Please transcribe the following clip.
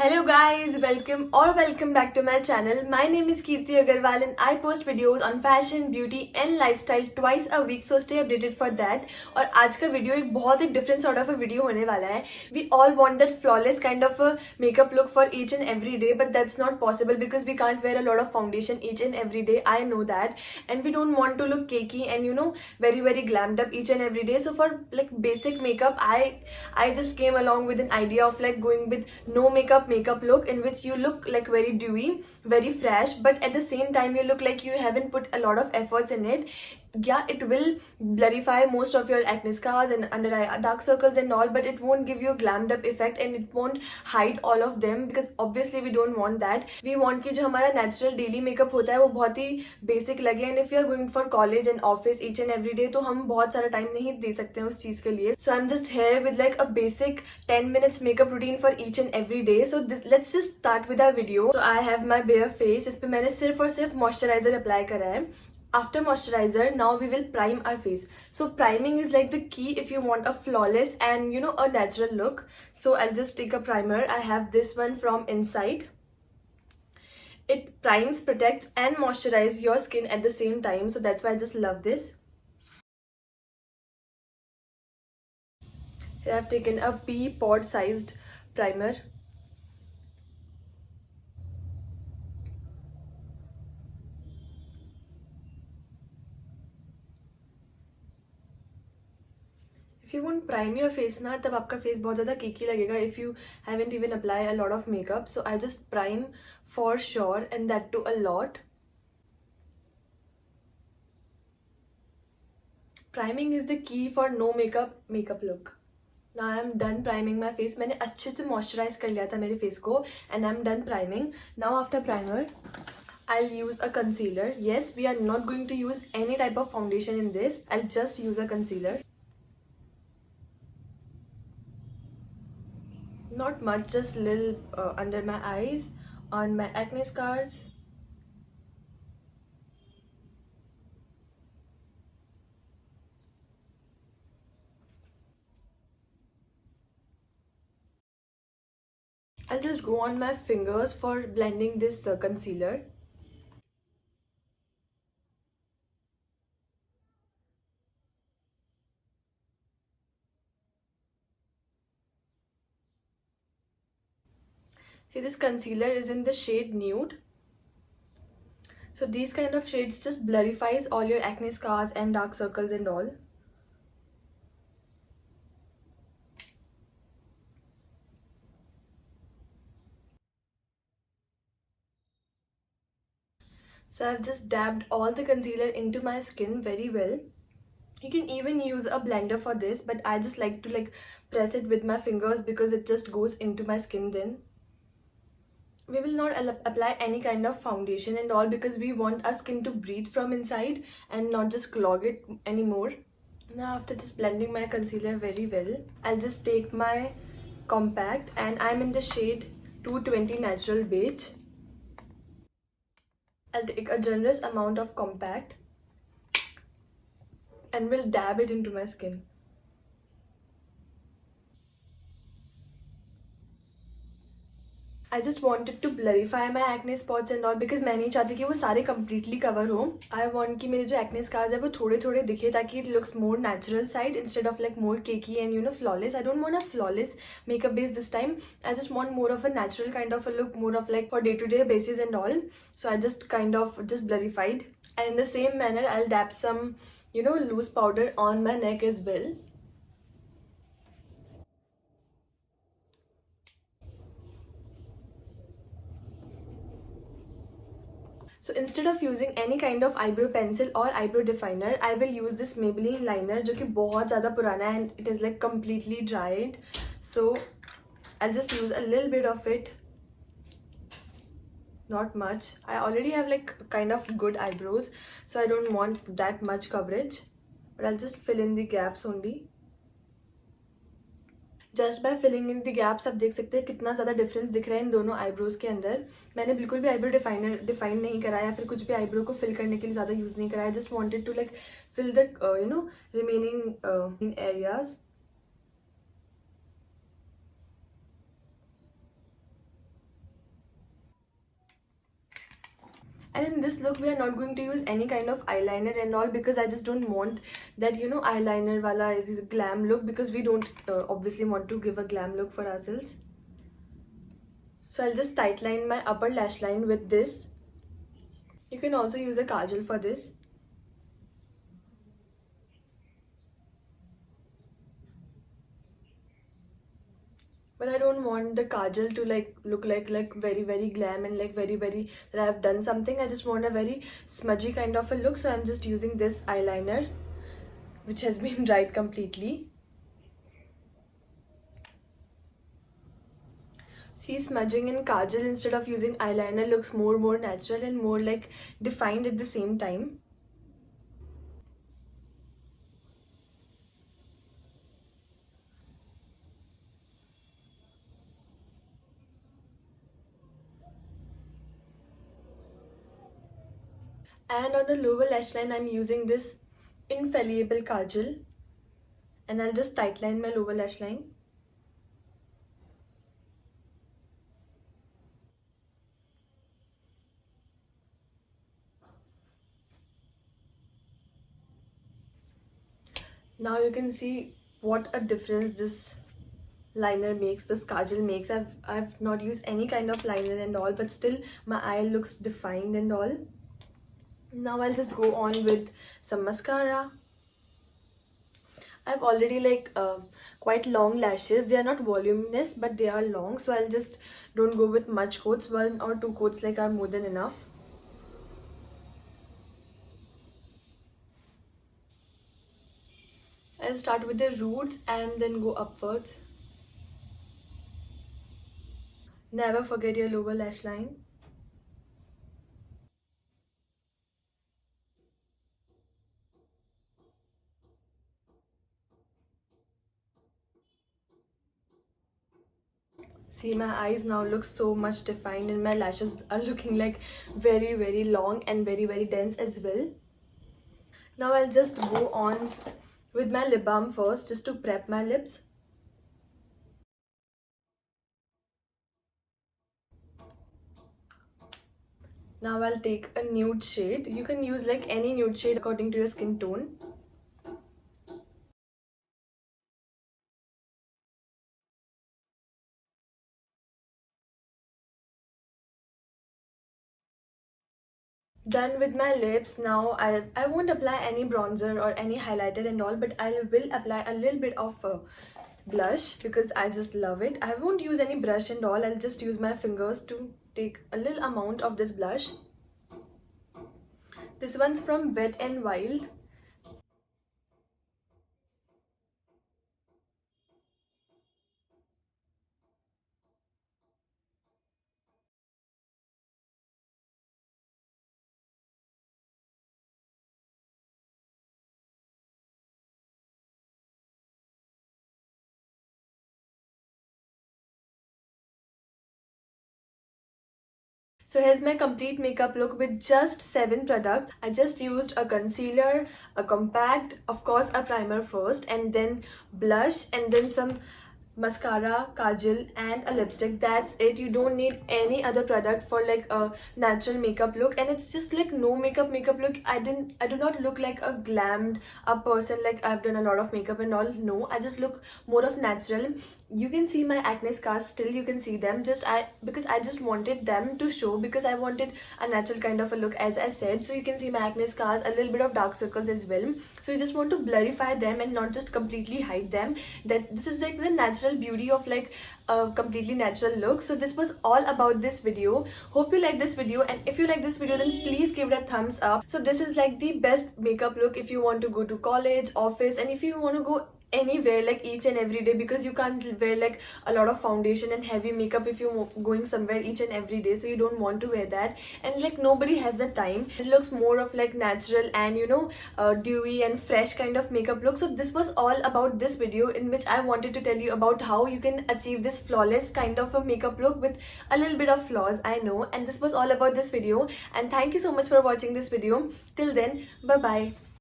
Hello guys, welcome back to my channel. My name is Kirti Agarwal and I post videos on fashion, beauty and lifestyle twice a week, so stay updated for that. और आज का video एक बहुत different sort of a video होने वाला है. We all want that flawless kind of a makeup look for each and every day, but that's not possible because we can't wear a lot of foundation each and every day. I know that, and we don't want to look cakey and very glammed up each and every day. So for like basic makeup, I just came along with an idea of like going with no makeup look in which you look like very dewy, very fresh, but at the same time you look like you haven't put a lot of efforts in it. Yeah, it will blurify most of your acne scars and under eye dark circles and all, but it won't give you a glammed up effect and it won't hide all of them because obviously we don't want that. We want कि जो हमारा natural daily makeup होता है वो बहुत ही basic लगे, and if you are going for college and office each and every day तो हम बहुत सारा time नहीं दे सकते हैं उस चीज़ के लिए. So I'm just here with like a basic 10 minutes makeup routine for each and every day. So let's just start with our video. So I have my bare face. इस पे मैंने सिर्फ और सिर्फ moisturizer apply करा है. After moisturizer, now we will prime our face. So priming is like the key if you want a flawless and a natural look. So I'll just take a primer. I have this one from Inside. It primes, protects and moisturizes your skin at the same time. So that's why I just love this. Here I've taken a pea pod sized primer. If you won't prime your face ना तब आपका face बहुत ज़्यादा केकी लगेगा if you haven't even apply a lot of makeup. So I just prime for sure, and that too a lot. Priming is the key for no makeup look. Now I am done priming my face. मैंने अच्छे से moisturize कर लिया था मेरे face को, and I'm done priming. Now after primer, I'll use a concealer. Yes, we are not going to use any type of foundation in this. I'll just use a concealer. Not much, just little under my eyes, on my acne scars. I'll just go on my fingers for blending this concealer. See, this concealer is in the shade Nude. So these kind of shades just blurrifies all your acne scars and dark circles and all. So I've just dabbed all the concealer into my skin very well. You can even use a blender for this, but I just like to press it with my fingers because it just goes into my skin then. We will not apply any kind of foundation and all because we want our skin to breathe from inside and not just clog it anymore. Now after just blending my concealer very well, I'll just take my compact, and I'm in the shade 220 Natural Beige. I'll take a generous amount of compact and will dab it into my skin. I just wanted to blurify my acne spots and all because मैं नहीं चाहती कि वो सारे completely cover हो. I want कि मेरे जो acne scars है वो थोड़े थोड़े दिखे ताकि it looks more natural side instead of like more cakey and flawless. I don't want a flawless makeup base this time. I just want more of a natural kind of a look, more of like for day-to-day basis and all. So I just kind of just blurrified, and in the same manner I'll dab some loose powder on my neck as well. So instead of using any kind of eyebrow pencil or eyebrow definer, I will use this Maybelline liner जो कि बहुत ज़्यादा पुराना है and it is like completely dried. So I'll just use a little bit of it. Not much. I already have like kind of good eyebrows, so I don't want that much coverage. But I'll just fill in the gaps only. Just by filling in the gaps आप देख सकते हैं कितना ज़्यादा difference दिख रहा है इन दोनों आईब्रोज के अंदर. मैंने बिल्कुल भी आईब्रो डिफाइन नहीं कराया या फिर कुछ भी आईब्रो को फिल करने के लिए ज़्यादा यूज़ नहीं कराया. Just wanted to like fill the remaining in areas. And in this look we are not going to use any kind of eyeliner and all, because I just don't want that, you know, eyeliner wala is a glam look, because we don't obviously want to give a glam look for ourselves. So I'll just tightline my upper lash line with this. You can also use a kajal for this. But I don't want the kajal to like look like very glam and like very that I have done something. I just want a very smudgy kind of a look. So I'm just using this eyeliner, which has been dried completely. See, smudging in kajal instead of using eyeliner looks more natural and more like defined at the same time. And on the lower lash line, I'm using this Infallible Kajal. And I'll just tightline my lower lash line. Now you can see what a difference this liner makes, this kajal makes. I've not used any kind of liner and all, but still my eye looks defined and all. Now I'll just go on with some mascara. I've already like quite long lashes. They are not voluminous, but they are long, so I'll just don't go with much coats. 1 or 2 coats like are more than enough. I'll start with the roots and then go upwards. Never forget your lower lash line. See, my eyes now look so much defined and my lashes are looking like very long and very dense as well. Now I'll just go on with my lip balm first, just to prep my lips. Now I'll take a nude shade. You can use like any nude shade according to your skin tone. Done with my lips. Now I won't apply any bronzer or any highlighter and all, but I will apply a little bit of blush because I just love it. I won't use any brush and all. I'll just use my fingers to take a little amount of this blush. This one's from Wet n Wild. So here's my complete makeup look with just 7 products. I just used a concealer, a compact, of course a primer first, and then blush, and then some mascara, kajal, and a lipstick. That's it. You don't need any other product for like a natural makeup look, and it's just like no makeup look. I do not look like a glammed up person, like I've done a lot of makeup and all. No, I just look more of natural. You can see my acne scars, still you can see them, because I just wanted them to show, because I wanted a natural kind of a look, as I said. So you can see my acne scars, a little bit of dark circles as well. So you just want to blurify them and not just completely hide them. That this is like the natural beauty of like a completely natural look. So this was all about this video. Hope you like this video, and if you like this video, then please give it a thumbs up. So this is like the best makeup look if you want to go to college, office, and if you want to go anywhere like each and every day, because you can't wear like a lot of foundation and heavy makeup if you're going somewhere each and every day, so you don't want to wear that, and like nobody has the time. It looks more of like natural and, you know, dewy and fresh kind of makeup look. So this was all about this video, in which I wanted to tell you about how you can achieve this flawless kind of a makeup look with a little bit of flaws, I know. And this was all about this video, and thank you so much for watching this video. Till then, bye bye.